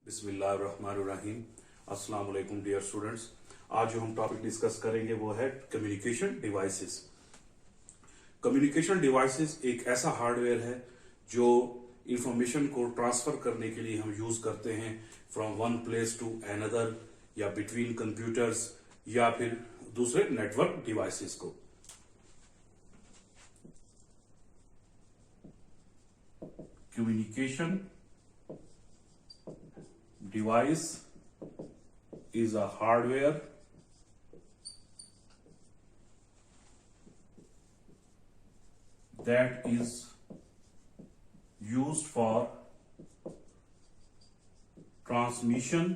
बिस्मिल्लाहिर्रहमानिर्रहीम। अस्सलाम वालेकुम डियर स्टूडेंट्स। आज जो हम टॉपिक डिस्कस करेंगे वो है कम्युनिकेशन डिवाइसेस। कम्युनिकेशन डिवाइसेस एक ऐसा हार्डवेयर है जो इंफॉर्मेशन को ट्रांसफर करने के लिए हम यूज करते हैं from one place to another, या बिटवीन कंप्यूटर्स, या फिर दूसरे नेटवर्क डिवाइसेस को। Communication device is a hardware that is used for transmission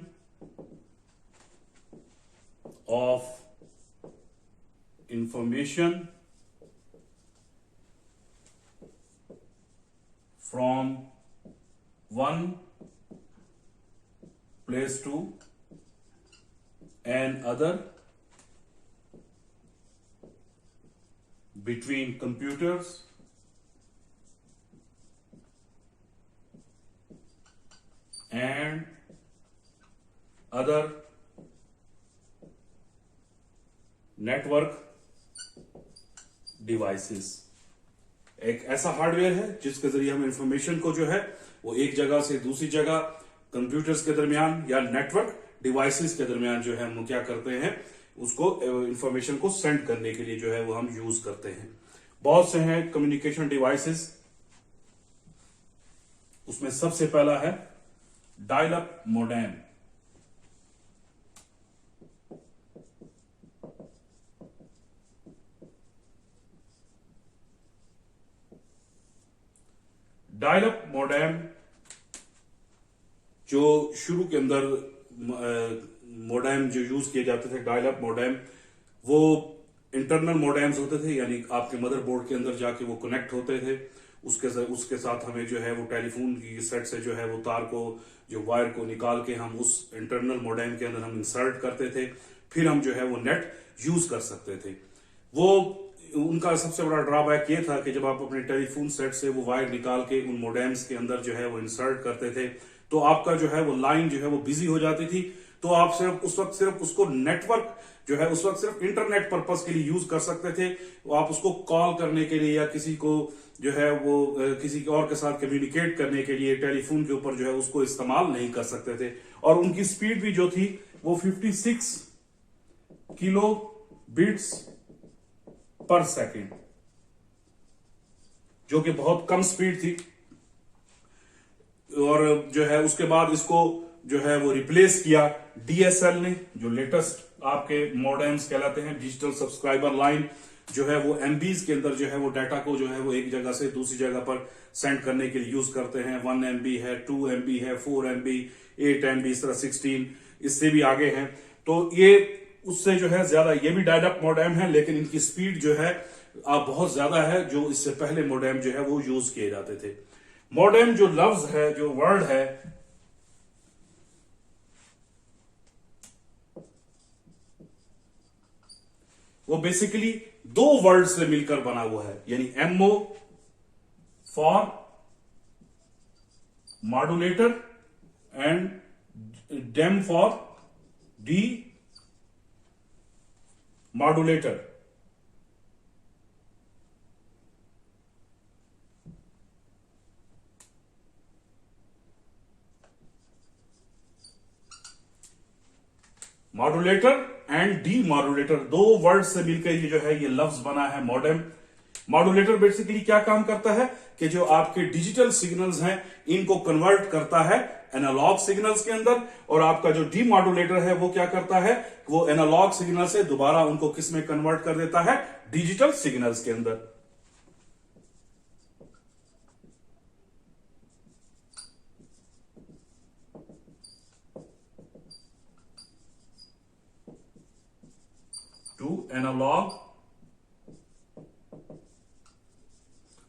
of information from one place to another, between computers and other network devices। एक ऐसा hardware है जिसके जरिए हम इंफॉर्मेशन को जो है वो एक जगह से दूसरी जगह, कंप्यूटर्स के दरमियान या नेटवर्क डिवाइसेस के दरमियान जो है हम क्या करते हैं, उसको इंफॉर्मेशन को सेंड करने के लिए जो है वो हम यूज करते हैं। बहुत से हैं कम्युनिकेशन डिवाइसेस। उसमें सबसे पहला है dial up modem. Dial up modem जो शुरू के अंदर मोडेम जो यूज किए जाते थे, डायल अप मोडेम, वो इंटरनल मोडेम्स होते थे, यानी आपके मदरबोर्ड के अंदर जाके वो कनेक्ट होते थे। उसके साथ हमें जो है वो टेलीफोन की सेट से जो है वो तार को, जो वायर को निकाल के हम उस इंटरनल मोडेम के अंदर हम इंसर्ट करते थे, फिर हम जो है वो नेट यूज कर सकते थे। वो उनका सबसे बड़ा ड्रॉबैक ये था कि जब आप अपने टेलीफोन सेट से वो वायर निकाल के उन मोडेम्स के अंदर जो है वो इंसर्ट करते थे तो आपका जो है वो लाइन जो है वो बिजी हो जाती थी। तो आप सिर्फ उसको नेटवर्क जो है उस वक्त सिर्फ इंटरनेट पर्पस के लिए यूज कर सकते थे। आप उसको कॉल करने के लिए या किसी को जो है वो किसी और के साथ कम्युनिकेट करने के लिए टेलीफोन के ऊपर जो है उसको इस्तेमाल नहीं कर सकते थे। और उनकी स्पीड भी जो थी वो 56 किलो बिट्स पर सेकेंड, जो कि बहुत कम स्पीड थी। और जो है उसके बाद इसको जो है वो रिप्लेस किया डीएसएल ने, जो लेटेस्ट आपके मॉडेम्स कहलाते हैं, डिजिटल सब्सक्राइबर लाइन, जो है वो एमबीज के अंदर जो है वो डाटा को जो है वो एक जगह से दूसरी जगह पर सेंड करने के लिए यूज करते हैं। 1 MB है, 2 MB है, 4 MB, 8 MB, इस तरह 16, इससे भी आगे हैं। तो ये उससे जो है ज्यादा, ये भी डायल अप मॉडेम है, लेकिन इनकी स्पीड जो है बहुत ज्यादा है जो इससे पहले मॉडेम जो है वो यूज किए जाते थे। मॉडेम जो लफ्ज है, जो वर्ड है, वो बेसिकली दो वर्ड से मिलकर बना हुआ है, यानी mo for modulator and dem for demodulator. Modulator and demodulator, दो वर्ड से मिलकर ये जो है ये लफ्ज बना है मॉडेम। मॉड्यूलेटर बेसिकली क्या काम करता है कि जो आपके डिजिटल सिग्नल्स हैं इनको कन्वर्ट करता है एनालॉग सिग्नल्स के अंदर, और आपका जो डी मॉड्यूलेटर है वो क्या करता है, वो एनालॉग सिग्नल से दोबारा उनको किस में कन्वर्ट कर देता है, डिजिटल सिग्नल्स के अंदर। To analog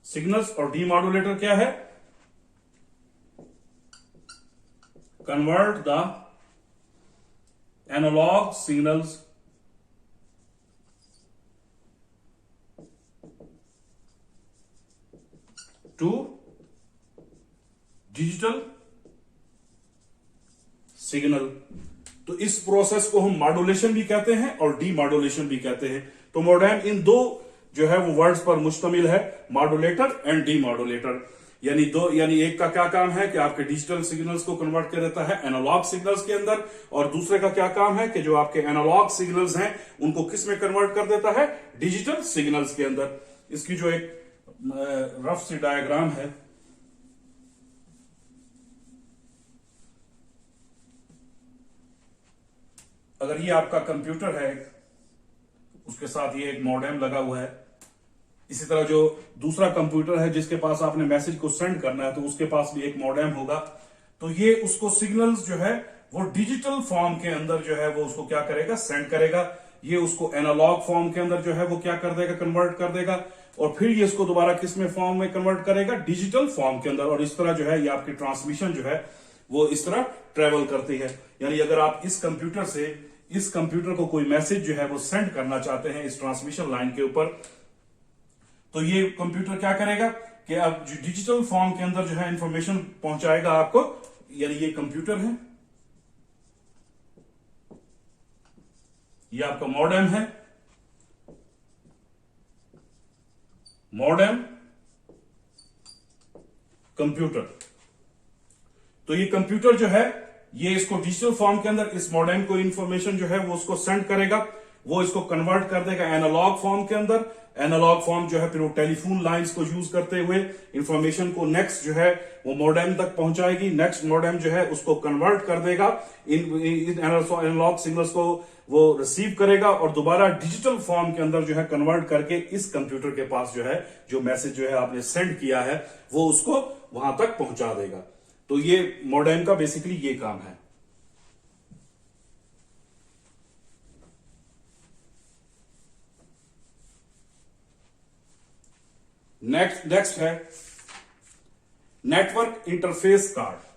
signals. और डीमॉड्यूलेटर क्या है, convert the analog signals to digital signal. तो इस प्रोसेस को हम मॉड्यूलेशन भी कहते हैं और डीमॉड्यूलेशन भी कहते हैं। तो मोडेम इन दो जो है वो वर्ड्स पर मुश्तमिल है, मॉड्यूलेटर एंड डीमॉड्यूलेटर। यानी एक का क्या काम है कि आपके डिजिटल सिग्नल्स को कन्वर्ट कर देता है एनालॉग सिग्नल्स के अंदर, और दूसरे का क्या काम है कि जो आपके एनालॉग सिग्नल्स हैं उनको किस में कन्वर्ट कर देता है, डिजिटल सिग्नल्स के अंदर। इसकी जो एक रफ सी डायग्राम है, अगर ये आपका कंप्यूटर है, उसके साथ ये एक मॉडेम लगा हुआ है। इसी तरह जो दूसरा कंप्यूटर है जिसके पास आपने मैसेज को सेंड करना है, तो उसके पास भी एक मॉडेम होगा। तो ये उसको सिग्नल्स जो है वो डिजिटल फॉर्म के अंदर जो है वो उसको क्या करेगा, सेंड करेगा। ये उसको एनालॉग फॉर्म के अंदर जो है वो क्या कर देगा, कन्वर्ट कर देगा, और फिर ये इसको दोबारा किस में फॉर्म में कन्वर्ट करेगा, डिजिटल फॉर्म के अंदर। और इस तरह जो है ये आपकी ट्रांसमिशन जो है वो इस तरह ट्रेवल करती है। यानी अगर आप इस कंप्यूटर से इस कंप्यूटर को कोई मैसेज जो है वो सेंड करना चाहते हैं इस ट्रांसमिशन लाइन के ऊपर, तो ये कंप्यूटर क्या करेगा कि अब डिजिटल फॉर्म के अंदर जो है इंफॉर्मेशन पहुंचाएगा आपको। यानी ये कंप्यूटर है, ये आपका मॉडेम है, मॉडेम कंप्यूटर। तो ये कंप्यूटर जो है ये इसको डिजिटल फॉर्म के अंदर इस मॉडेम को इंफॉर्मेशन जो है वो उसको सेंड करेगा, वो इसको कन्वर्ट कर देगा एनालॉग फॉर्म के अंदर। एनालॉग फॉर्म जो है फिर वो टेलीफोन लाइंस को यूज करते हुए इंफॉर्मेशन को नेक्स्ट जो है वो मॉडेम तक पहुंचाएगी। नेक्स्ट मॉडेम जो है उसको कन्वर्ट कर देगा, इन एनालॉग सिग्नल्स को वो रिसीव करेगा और दोबारा डिजिटल फॉर्म के अंदर जो है कन्वर्ट करके इस कंप्यूटर के पास जो है जो मैसेज जो है आपने सेंड किया है वो उसको वहां तक पहुंचा देगा। तो ये मॉडेम का बेसिकली ये काम है। नेक्स्ट है नेटवर्क इंटरफेस कार्ड।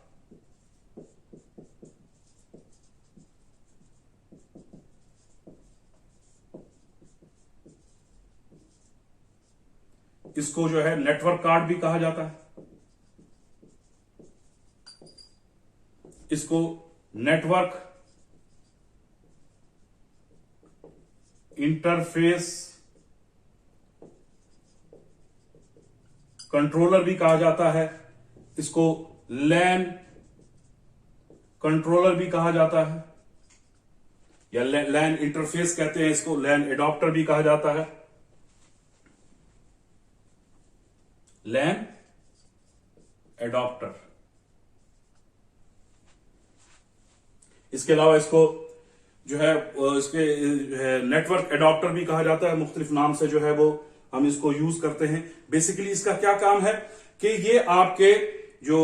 इसको जो है नेटवर्क कार्ड भी कहा जाता है, इसको नेटवर्क इंटरफेस कंट्रोलर भी कहा जाता है, इसको लैन कंट्रोलर भी कहा जाता है, या लैन इंटरफेस कहते हैं, इसको लैन एडॉप्टर भी कहा जाता है। लैन एडॉप्टर, इसके अलावा इसको जो है इसके नेटवर्क एडॉप्टर भी कहा जाता है, मुख्तलिफ नाम से जो है वो हम इसको यूज करते हैं। बेसिकली इसका क्या काम है कि ये आपके जो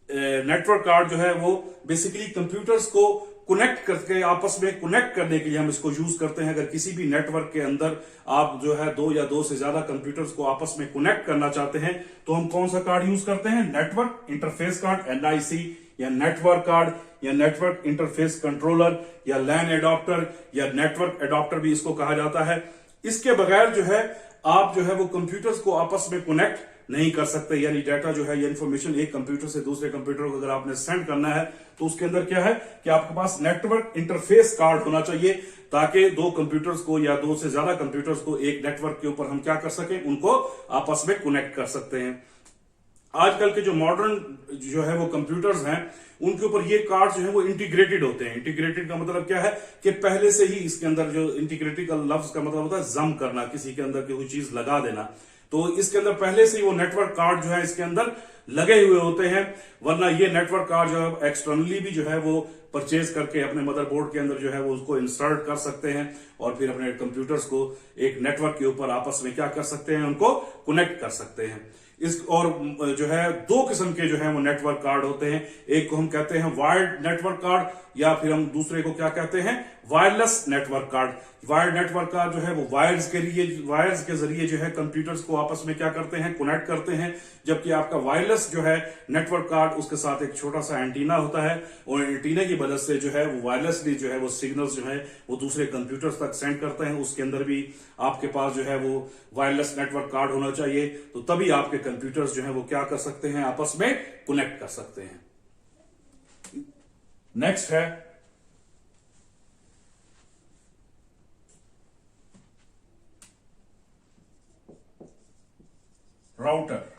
नेटवर्क कार्ड जो है वो बेसिकली कंप्यूटर्स को कनेक्ट करके आपस में कनेक्ट करने के लिए हम इसको यूज करते हैं। अगर किसी भी नेटवर्क के अंदर आप जो है दो या दो से ज्यादा कंप्यूटर्स को आपस में कनेक्ट करना चाहते हैं तो हम कौन सा कार्ड यूज करते हैं, नेटवर्क इंटरफेस कार्ड NIC, या नेटवर्क कार्ड, या नेटवर्क इंटरफेस कंट्रोलर, या लैन एडॉप्टर, या नेटवर्क एडॉप्टर भी इसको कहा जाता है। इसके बगैर जो है आप जो है वो कंप्यूटर्स को आपस में कनेक्ट नहीं कर सकते। यानी डाटा जो है, ये इंफॉर्मेशन एक कंप्यूटर से दूसरे कंप्यूटर को अगर आपने सेंड करना है तो उसके अंदर क्या है कि आपके पास नेटवर्क इंटरफेस कार्ड होना चाहिए, ताकि दो कंप्यूटर्स को या दो से ज्यादा कंप्यूटर्स को एक नेटवर्क के ऊपर हम क्या कर सकें, उनको आपस में कनेक्ट कर सकते हैं। आजकल के जो मॉडर्न जो है वो कंप्यूटर्स हैं उनके ऊपर ये कार्ड जो है वो इंटीग्रेटेड होते हैं। इंटीग्रेटेड का मतलब क्या है कि पहले से ही इसके अंदर जो इंटीग्रेटेड का लफ्ज का मतलब होता है जम करना, किसी के अंदर कोई चीज लगा देना। तो इसके अंदर पहले से ही वो नेटवर्क कार्ड जो है इसके अंदर लगे हुए होते हैं। वरना ये नेटवर्क कार्ड जो है एक्सटर्नली भी जो है वो परचेज करके अपने मदरबोर्ड के अंदर जो है वो उसको इंसर्ट कर सकते हैं और फिर अपने कंप्यूटर्स को एक नेटवर्क के ऊपर आपस में क्या कर सकते हैं, उनको कनेक्ट कर सकते हैं। इस और जो है दो किस्म के जो है वो नेटवर्क कार्ड होते हैं। एक को हम कहते हैं वायर्ड नेटवर्क कार्ड, या फिर हम दूसरे को क्या कहते हैं, wireless network card. Wired network card जो है वो वायर्स के जरिए जो है कंप्यूटर्स को आपस में क्या करते हैं, कनेक्ट करते हैं। जबकि आपका वायरलेस जो है नेटवर्क कार्ड, उसके साथ एक छोटा सा एंटीना होता है और एंटीना की मदद से जो है वो वायरलेसली जो है वो सिग्नल्स जो है वो दूसरे कंप्यूटर्स तक सेंड करते हैं। उसके अंदर भी आपके पास जो है वो वायरलेस नेटवर्क कार्ड होना चाहिए, तो तभी आपके कंप्यूटर्स जो है वो क्या कर सकते हैं, आपस में कनेक्ट कर सकते हैं। नेक्स्ट है राउटर।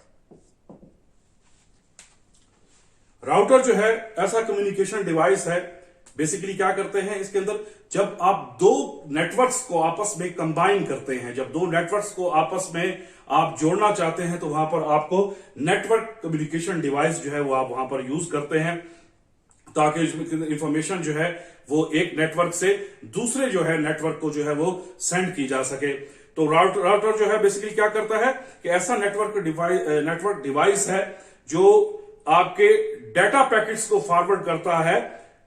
राउटर जो है ऐसा कम्युनिकेशन डिवाइस है, बेसिकली क्या करते हैं इसके अंदर, जब आप दो नेटवर्क्स को आपस में कंबाइन करते हैं, जब दो नेटवर्क्स को आपस में आप जोड़ना चाहते हैं, तो वहां पर आपको नेटवर्क कम्युनिकेशन डिवाइस जो है वो आप वहां पर यूज करते हैं, ताकि इंफॉर्मेशन जो है वो एक नेटवर्क से दूसरे जो है नेटवर्क को जो है वो सेंड की जा सके। तो राउटर जो है बेसिकली क्या करता है कि ऐसा नेटवर्क डिवाइस है जो आपके डाटा पैकेट्स को फॉरवर्ड करता है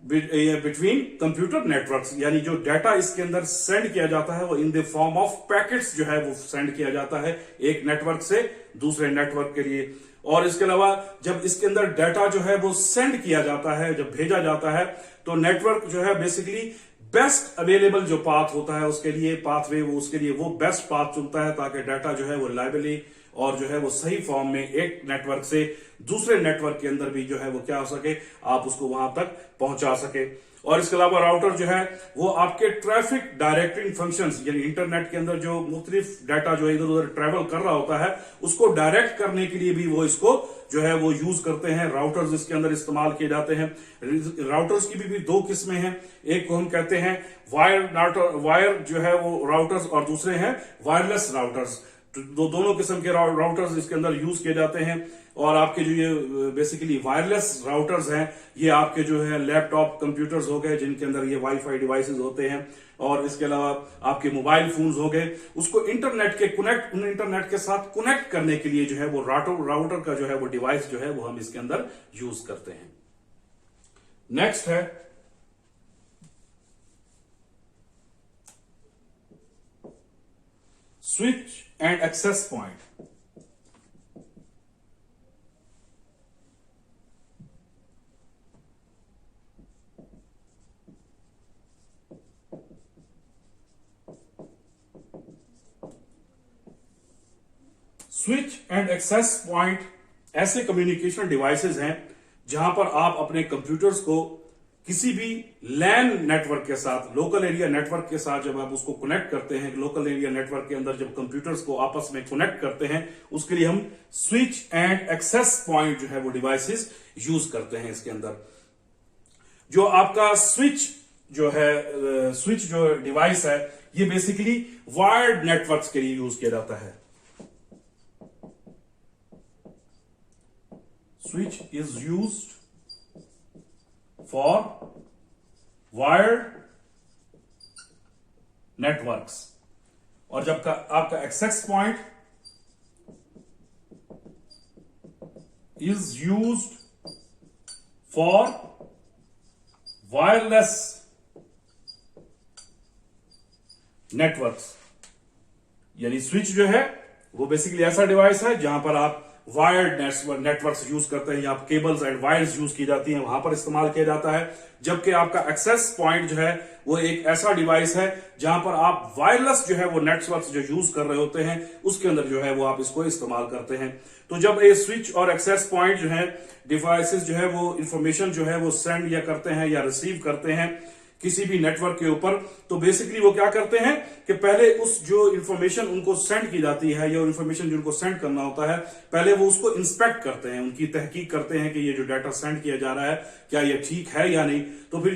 बिटवीन कंप्यूटर नेटवर्क्स, यानी जो डाटा इसके अंदर सेंड किया जाता है वो in the form of packets जो है वो सेंड किया जाता है एक नेटवर्क से दूसरे नेटवर्क के लिए। और इसके अलावा जब इसके अंदर डाटा जो है वो सेंड किया जाता है, जब भेजा जाता है, तो नेटवर्क जो है बेसिकली बेस्ट अवेलेबल जो पाथ होता है उसके लिए पाथवे, वो उसके लिए वो बेस्ट पाथ चुनता है, ताकि डाटा जो है वो रिलायबली और जो है वो सही फॉर्म में एक नेटवर्क से दूसरे नेटवर्क के अंदर भी जो है वो क्या हो सके, आप उसको वहां तक पहुंचा सके। और इसके अलावा राउटर जो है वो आपके ट्रैफिक डायरेक्टिंग फंक्शंस, यानी इंटरनेट के अंदर जो मुख्तलिफ डाटा जो इधर उधर ट्रेवल कर रहा होता है उसको डायरेक्ट करने के लिए भी वो इसको जो है वो यूज करते हैं। राउटर्स इसके अंदर इस्तेमाल किए जाते हैं। राउटर्स की भी दो किस्में हैं, एक को हम कहते हैं वायर जो है वो राउटर्स, और दूसरे हैं वायरलेस राउटर्स। दोनों किस्म के राउटर्स इसके अंदर यूज किए जाते हैं। और आपके जो ये बेसिकली वायरलेस राउटर्स हैं, ये आपके जो है लैपटॉप कंप्यूटर्स हो गए जिनके अंदर ये वाईफाई डिवाइसेस होते हैं, और इसके अलावा आपके मोबाइल फोन्स हो गए, उसको इंटरनेट के साथ कनेक्ट करने के लिए जो है वो राउटर का जो है वो डिवाइस जो है वो हम इसके अंदर यूज करते हैं। नेक्स्ट है switch and access point. Switch and access point ऐसे कम्युनिकेशन डिवाइसेस हैं जहां पर आप अपने कंप्यूटर्स को किसी भी लैन नेटवर्क के साथ, लोकल एरिया नेटवर्क के साथ जब आप उसको कनेक्ट करते हैं, लोकल एरिया नेटवर्क के अंदर जब कंप्यूटर्स को आपस में कनेक्ट करते हैं, उसके लिए हम स्विच एंड एक्सेस पॉइंट जो है वो डिवाइसेस यूज करते हैं। इसके अंदर जो आपका स्विच जो डिवाइस है, ये बेसिकली वायर्ड नेटवर्क्स के लिए यूज किया जाता है। Switch is used for wired networks, और जब आपका access point is used for wireless networks, यानी स्विच जो है वो बेसिकली ऐसा डिवाइस है जहां पर आप वायर्ड नेटवर्क्स यूज करते हैं, या आप केबल्स एंड वायर्स यूज की जाती हैं, वहां पर इस्तेमाल किया जाता है। जबकि आपका एक्सेस पॉइंट जो है वो एक ऐसा डिवाइस है जहां पर आप वायरलेस जो है वो नेटवर्क्स जो यूज कर रहे होते हैं उसके अंदर जो है वो आप इसको इस्तेमाल करते हैं। तो जब ये स्विच और एक्सेस पॉइंट जो है डिवाइसेस जो है वो इंफॉर्मेशन जो है वो सेंड या करते हैं या रिसीव करते हैं किसी भी नेटवर्क के ऊपर, तो बेसिकली वो क्या करते हैं कि पहले उस जो इंफॉर्मेशन उनको सेंड की जाती है या इंफॉर्मेशन जिनको सेंड करना होता है, पहले वो उसको इंस्पेक्ट करते हैं, उनकी तहकीक करते हैं कि ये जो डाटा सेंड किया जा रहा है क्या ये ठीक है या नहीं। तो फिर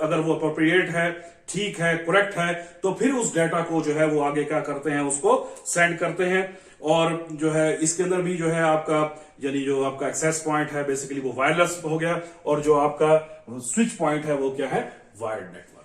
अगर वो अप्रोप्रिएट है, ठीक है, करेक्ट है, तो फिर उस डाटा को जो है वो आगे क्या करते हैं, उसको सेंड करते हैं। और जो है इसके अंदर भी जो है आपका यानी जो आपका एक्सेस पॉइंट है बेसिकली वो वायरलेस हो गया, और जो आपका स्विच पॉइंट है वो क्या है, वायर्ड नेटवर्क।